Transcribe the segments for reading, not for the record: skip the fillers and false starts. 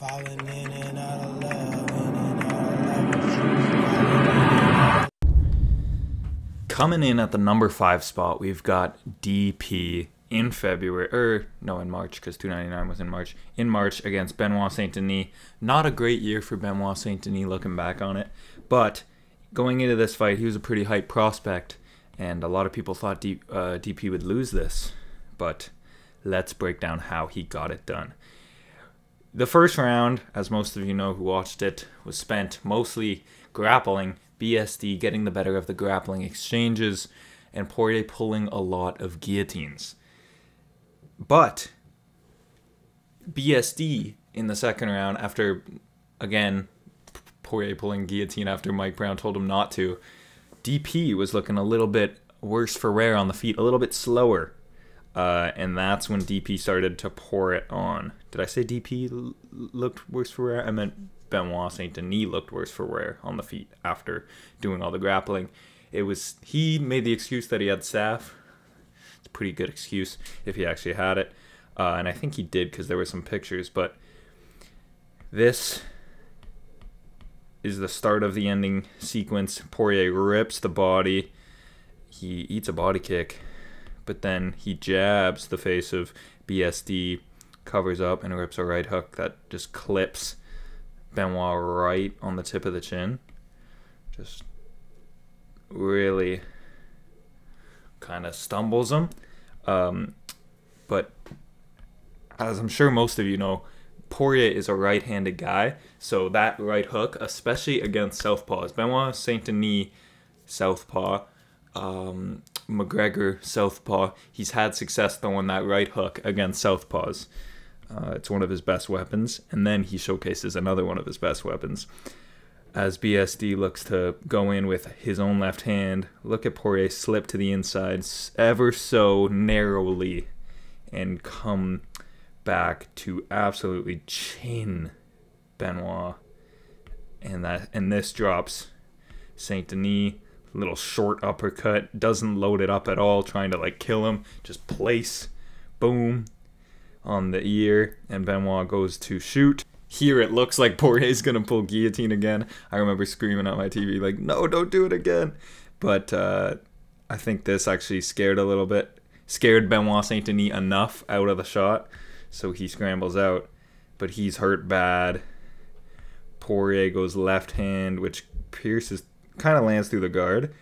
Falling in and out of love, in and out of love. Coming in at the number 5 spot, we've got DP in February, in March, because 299 was in March. In March against Benoit Saint-Denis. Not a great year for Benoit Saint-Denis looking back on it, but going into this fight, he was a pretty hype prospect, and a lot of people thought DP would lose this, but let's break down how he got it done. The first round, as most of you know who watched it, was spent mostly grappling, BSD getting the better of the grappling exchanges, and Poirier pulling a lot of guillotines. But BSD in the second round, after, again, Poirier pulling guillotine after Mike Brown told him not to, DP was looking a little bit worse for wear on the feet, a little bit slower. And that's when DP started to pour it on. Did I say DP looked worse for wear? I meant Benoit Saint-Denis looked worse for wear on the feet after doing all the grappling. He made the excuse that he had staph. It's a pretty good excuse if he actually had it. And I think he did because there were some pictures. But this is the start of the ending sequence. Poirier rips the body. He eats a body kick. But then he jabs the face of BSD, covers up, and rips a right hook that just clips Benoit right on the tip of the chin. Just really kind of stumbles him. But as I'm sure most of you know, Poirier is a right-handed guy, so that right hook, especially against southpaws, Benoit Saint-Denis southpaw, McGregor southpaw, he's had success throwing that right hook against southpaws. It's one of his best weapons, and then he showcases another one of his best weapons. As BSD looks to go in with his own left hand, look at Poirier slip to the inside ever so narrowly and come back to absolutely chin Benoit. And this drops Saint-Denis. Little short uppercut, doesn't load it up at all, trying to like kill him, just place, boom, on the ear, and Benoit goes to shoot. Here it looks like Poirier's gonna pull guillotine again. I remember screaming at my TV like, no, don't do it again. But I think this actually scared Benoit Saint-Denis enough out of the shot, so he scrambles out, but he's hurt bad. Poirier goes left hand, which pierces, kind of lands through the guard,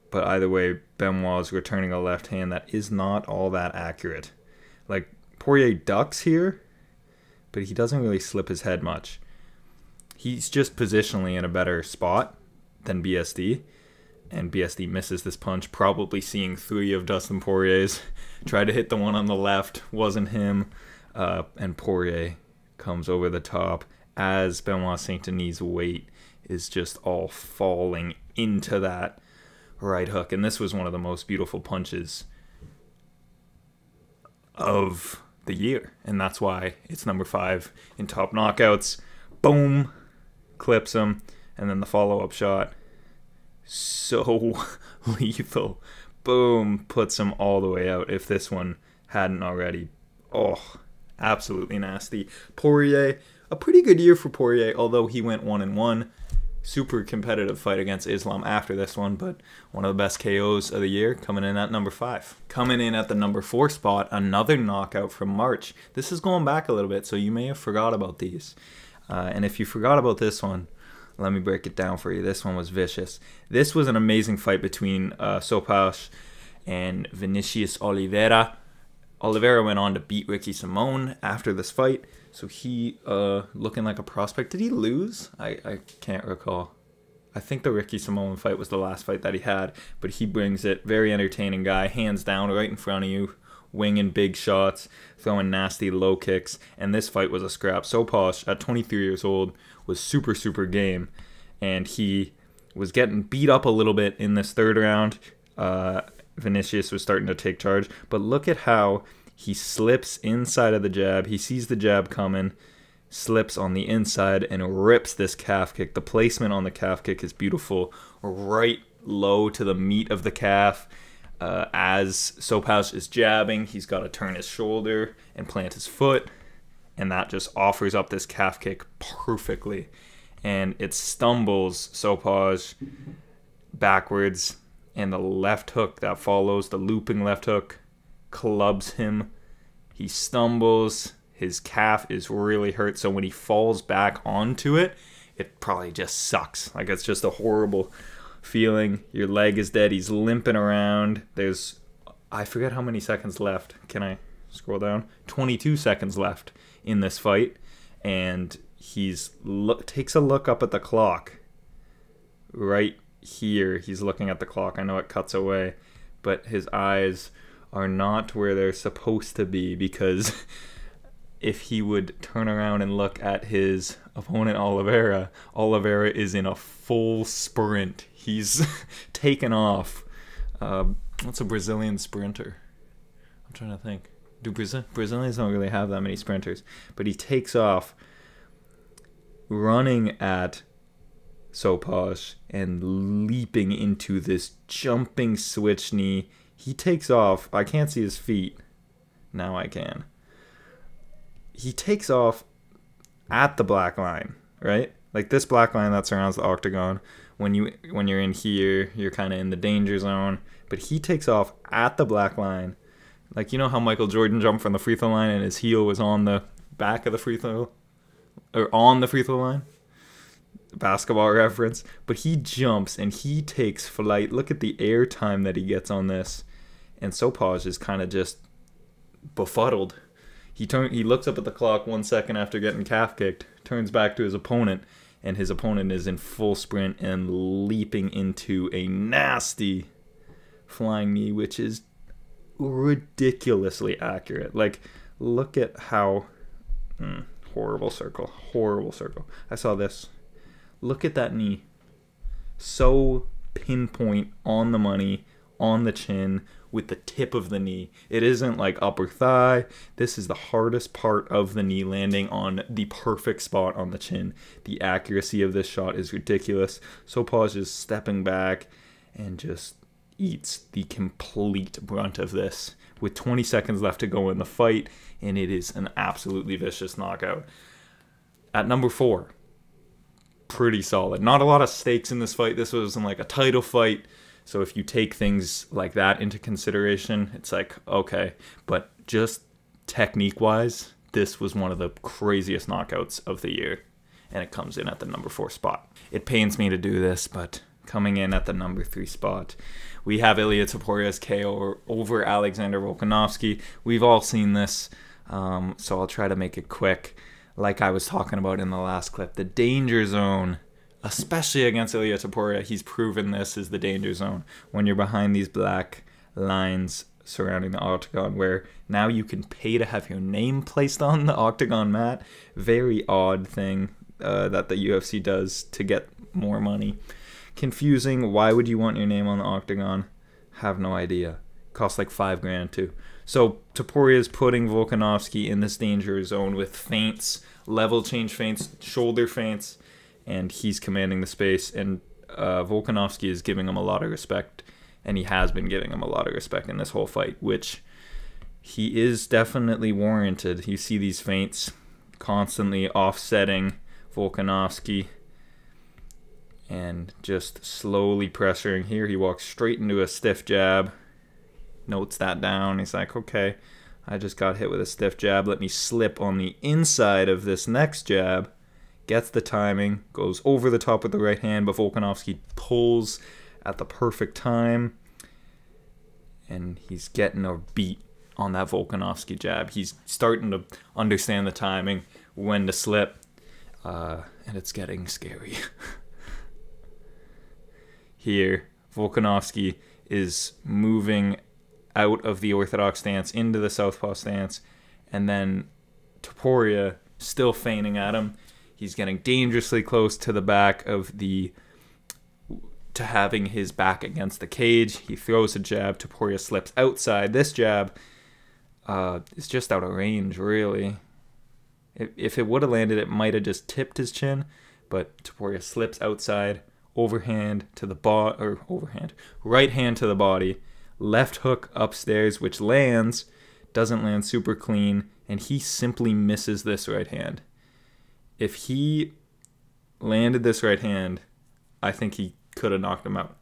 but either way, Benoit's returning a left hand that is not all that accurate. Like, Poirier ducks here, but he doesn't really slip his head much. He's just positionally in a better spot than BSD, and BSD misses this punch, probably seeing 3 of Dustin Poirier's. Tried to hit the one on the left, wasn't him, and Poirier comes over the top as Benoit Saint-Denis' weight is just all falling into that right hook. And this was one of the most beautiful punches of the year. And that's why it's number 5 in top knockouts. Boom, clips him. And then the follow-up shot, so lethal. Boom, puts him all the way out. If this one hadn't already. Oh, absolutely nasty. Poirier, a pretty good year for Poirier, although he went 1-1. Super competitive fight against Islam after this one, but one of the best KOs of the year, coming in at number 5. Coming in at the number 4 spot, another knockout from March. This is going back a little bit, so you may have forgot about these. And if you forgot about this one, let me break it down for you. This one was vicious. This was an amazing fight between Sopas and Vinicius Oliveira. Oliveira went on to beat Ricky Simon after this fight. So he, looking like a prospect. Did he lose? I can't recall. I think the Ricky Simon fight was the last fight that he had. But he brings it. Very entertaining guy. Hands down, right in front of you. Winging big shots. Throwing nasty low kicks. And this fight was a scrap. Sopas, at 23 years old, was super, super game. And he was getting beat up a little bit in this third round. Vinicius was starting to take charge. But look at how he slips inside of the jab. He sees the jab coming, slips on the inside, and rips this calf kick. The placement on the calf kick is beautiful. Right low to the meat of the calf. As Sopas is jabbing, he's got to turn his shoulder and plant his foot. and that just offers up this calf kick perfectly. And it stumbles Sopaj backwards, and the left hook that follows, the looping left hook, clubs him. He stumbles. His calf is really hurt, so when he falls back onto it, it probably just sucks. Like, it's just a horrible feeling. Your leg is dead. He's limping around. There's, I forget how many seconds left. Can I scroll down? 22 seconds left in this fight, and takes a look up at the clock. Right here, he's looking at the clock. I know it cuts away, but his eyes are not where they're supposed to be, because if he would turn around and look at his opponent Oliveira is in a full sprint. He's taken off. What's a Brazilian sprinter? I'm trying to think. Do Brazilians don't really have that many sprinters, but he takes off running at Sopaj and leaping into this jumping switch knee. He takes off. I can't see his feet. Now I can. He takes off at the black line, right? Like this black line that surrounds the octagon. When you're in here, you're kind of in the danger zone. But he takes off at the black line. Like, you know how Michael Jordan jumped from the free throw line and his heel was on the back of the free throw? Or on the free throw line? Basketball reference. But he jumps and he takes flight. Look at the air time that he gets on this. And Sopaj is kind of just befuddled. He looks up at the clock 1 second after getting calf kicked, turns back to his opponent, and his opponent is in full sprint and leaping into a nasty flying knee, which is ridiculously accurate. Like, look at how horrible circle. I saw this. Look at that knee. So pinpoint, on the money, on the chin, with the tip of the knee. It isn't like upper thigh. This is the hardest part of the knee, landing on the perfect spot on the chin. The accuracy of this shot is ridiculous. Sopaj is stepping back and just eats the complete brunt of this with 20 seconds left to go in the fight, and it is an absolutely vicious knockout. At number 4, pretty solid. Not a lot of stakes in this fight. This wasn't like a title fight. So if you take things like that into consideration, it's like, okay. But just technique-wise, this was one of the craziest knockouts of the year. And it comes in at the number 4 spot. It pains me to do this, but coming in at the number 3 spot, we have Ilia Toporia's KO over Alexander Volkanovski. We've all seen this, so I'll try to make it quick. Like I was talking about in the last clip, the danger zone, especially against Ilia Topuria, he's proven this is the danger zone. When you're behind these black lines surrounding the octagon, where now you can pay to have your name placed on the octagon mat. Very odd thing that the UFC does to get more money. Confusing. Why would you want your name on the octagon? Have no idea. Costs like $5,000 too. So Topuria is putting Volkanovski in this danger zone with feints, level change feints, shoulder feints, and he's commanding the space, and Volkanovski is giving him a lot of respect, and he has been giving him a lot of respect in this whole fight, which he is definitely warranted. You see these feints constantly offsetting Volkanovski and just slowly pressuring. Here he walks straight into a stiff jab, notes that down. He's like, okay, I just got hit with a stiff jab. Let me slip on the inside of this next jab. Gets the timing, goes over the top with the right hand, but Volkanovski pulls at the perfect time, and he's getting a beat on that Volkanovski jab. He's starting to understand the timing, when to slip, and it's getting scary. Here, Volkanovski is moving out of the orthodox stance into the southpaw stance, and then Topuria still feigning at him. He's getting dangerously close to the back of to having his back against the cage. He throws a jab. Topuria slips outside. This jab is just out of range, really. If it would have landed, it might have just tipped his chin, but Topuria slips outside, overhand to the right hand to the body, left hook upstairs, which lands, doesn't land super clean, and he simply misses this right hand. If he landed this right hand, I think he could have knocked him out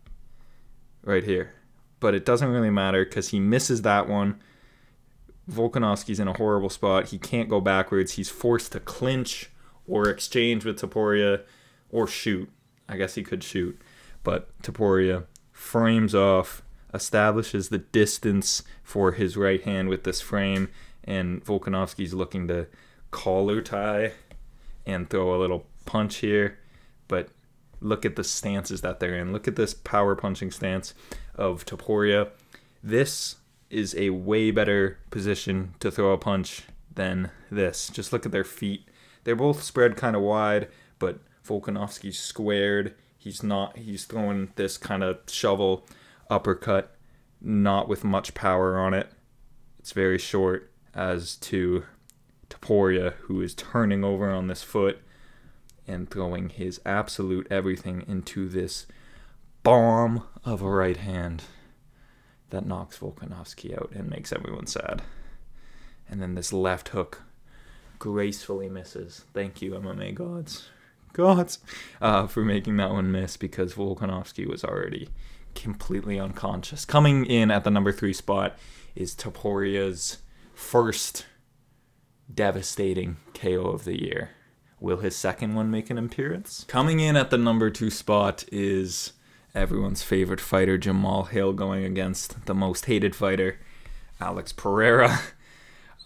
right here. But it doesn't really matter because he misses that one. Volkanovski's in a horrible spot. He can't go backwards. He's forced to clinch or exchange with Topuria or shoot. I guess he could shoot. But Topuria frames off, establishes the distance for his right hand with this frame, and Volkanovski's looking to collar tie and throw a little punch here. But look at the stances that they're in. Look at this power punching stance of Topuria. This is a way better position to throw a punch than this. Just look at their feet. They're both spread kind of wide, but Volkanovski's squared. He's throwing this kind of shovel uppercut, not with much power on it. It's very short, as to Topuria, who is turning over on this foot and throwing his absolute everything into this bomb of a right hand that knocks Volkanovski out and makes everyone sad. And then this left hook gracefully misses. Thank you, MMA gods, for making that one miss, because Volkanovski was already completely unconscious. Coming in at the number 3 spot is Topuria's first devastating KO of the year. Will his second one make an appearance? Coming in at the number 2 spot is everyone's favorite fighter, Jamal Hill, going against the most hated fighter, Alex Pereira.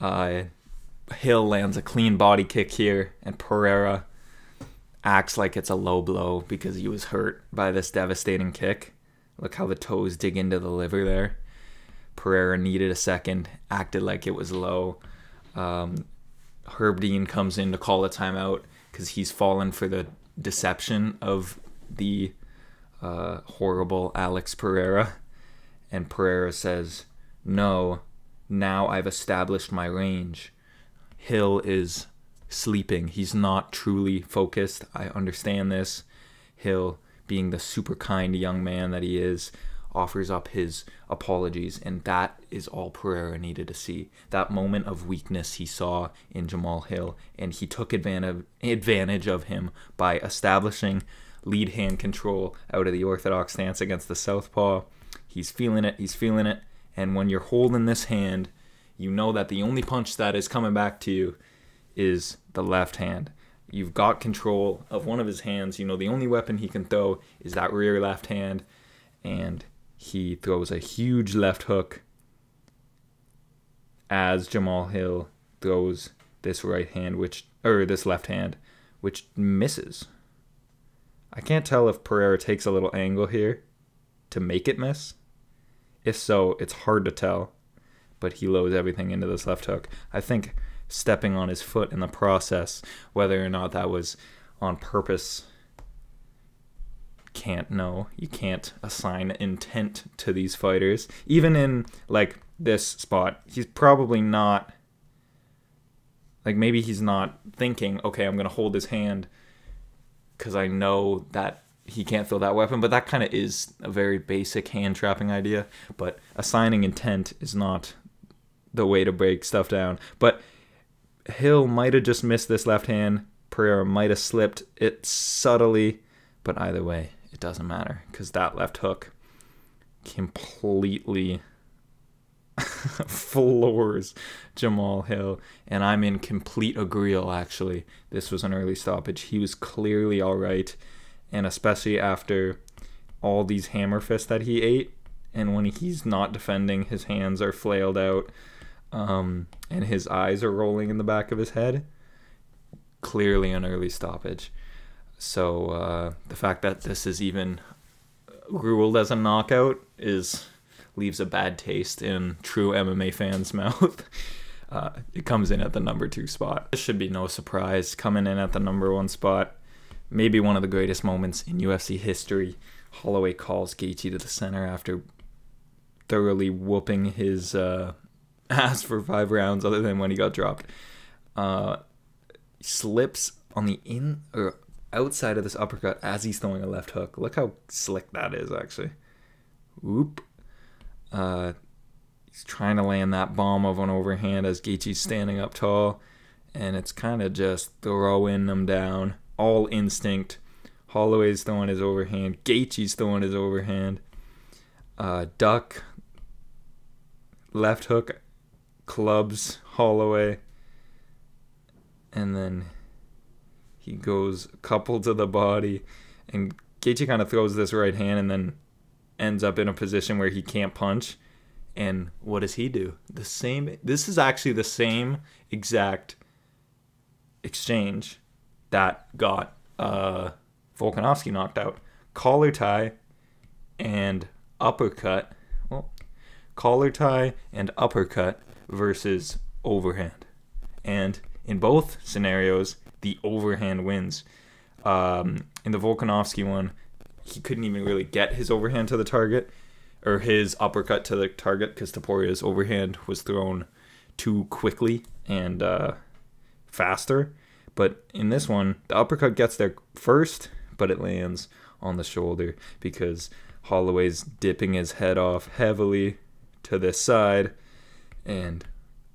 Hill lands a clean body kick here, and Pereira acts like it's a low blow because he was hurt by this devastating kick. Look how the toes dig into the liver there. Pereira needed a second, acted like it was low. Herb Dean comes in to call a timeout because he's fallen for the deception of the horrible Alex Pereira. And Pereira says, "No, now I've established my range." Hill is sleeping. He's not truly focused. I understand this. Hill, being the super kind young man that he is, offers up his apologies, and that is all Pereira needed to see. That moment of weakness he saw in Jamal Hill, and he took advantage of him by establishing lead hand control out of the orthodox stance against the southpaw. He's feeling it, and when you're holding this hand, you know that the only punch that is coming back to you is the left hand. You've got control of one of his hands. You know the only weapon he can throw is that rear left hand, and he throws a huge left hook as Jamal Hill throws this left hand, which misses. I can't tell if Pereira takes a little angle here to make it miss. If so, it's hard to tell, but he loads everything into this left hook. I think stepping on his foot in the process, whether or not that was on purpose, can't know. You can't assign intent to these fighters. Even in like this spot, he's probably not, like maybe he's not thinking, okay, I'm going to hold his hand because I know that he can't throw that weapon, but that kind of is a very basic hand trapping idea. But assigning intent is not the way to break stuff down. But Hill might have just missed this left hand. Pereira might have slipped it subtly, but either way, it doesn't matter because that left hook completely floors Jamal Hill, and I'm in complete agreeal, actually. This was an early stoppage. He was clearly all right, and especially after all these hammer fists that he ate, and when he's not defending, his hands are flailed out, and his eyes are rolling in the back of his head. Clearly an early stoppage. So the fact that this is even ruled as a knockout leaves a bad taste in true MMA fans' mouth. It comes in at the number 2 spot. This should be no surprise. Coming in at the number 1 spot, maybe one of the greatest moments in UFC history. Holloway calls Gaethje to the center after thoroughly whooping his ass for 5 rounds, other than when he got dropped. Slips on the outside of this uppercut as he's throwing a left hook. Look how slick that is, actually. Whoop. He's trying to land that bomb of an overhand as Gaethje's standing up tall, and it's kind of just throwing them down. All instinct. Holloway's throwing his overhand. Gaethje's throwing his overhand. Duck. Left hook. Clubs Holloway. And then he goes a couple to the body. And Gaethje kind of throws this right hand and then ends up in a position where he can't punch. And what does he do? This is actually the same exact exchange that got Volkanovski knocked out. Collar tie and uppercut. Well, collar tie and uppercut versus overhand. And in both scenarios, the overhand wins. In the Volkanovski one, he couldn't even really get his overhand to the target, or his uppercut to the target, because Toporia's overhand was thrown too quickly and faster. But in this one, the uppercut gets there first, but it lands on the shoulder because Holloway's dipping his head off heavily to this side and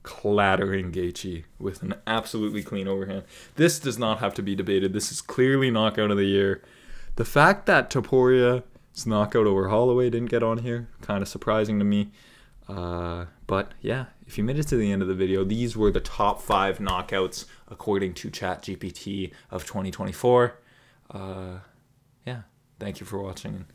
clattering Gaethje with an absolutely clean overhand. This does not have to be debated. This is clearly knockout of the year. The fact that Toporia's knockout over Holloway didn't get on here, kind of surprising to me. But yeah, if you made it to the end of the video, these were the top 5 knockouts according to ChatGPT of 2024. Yeah, thank you for watching.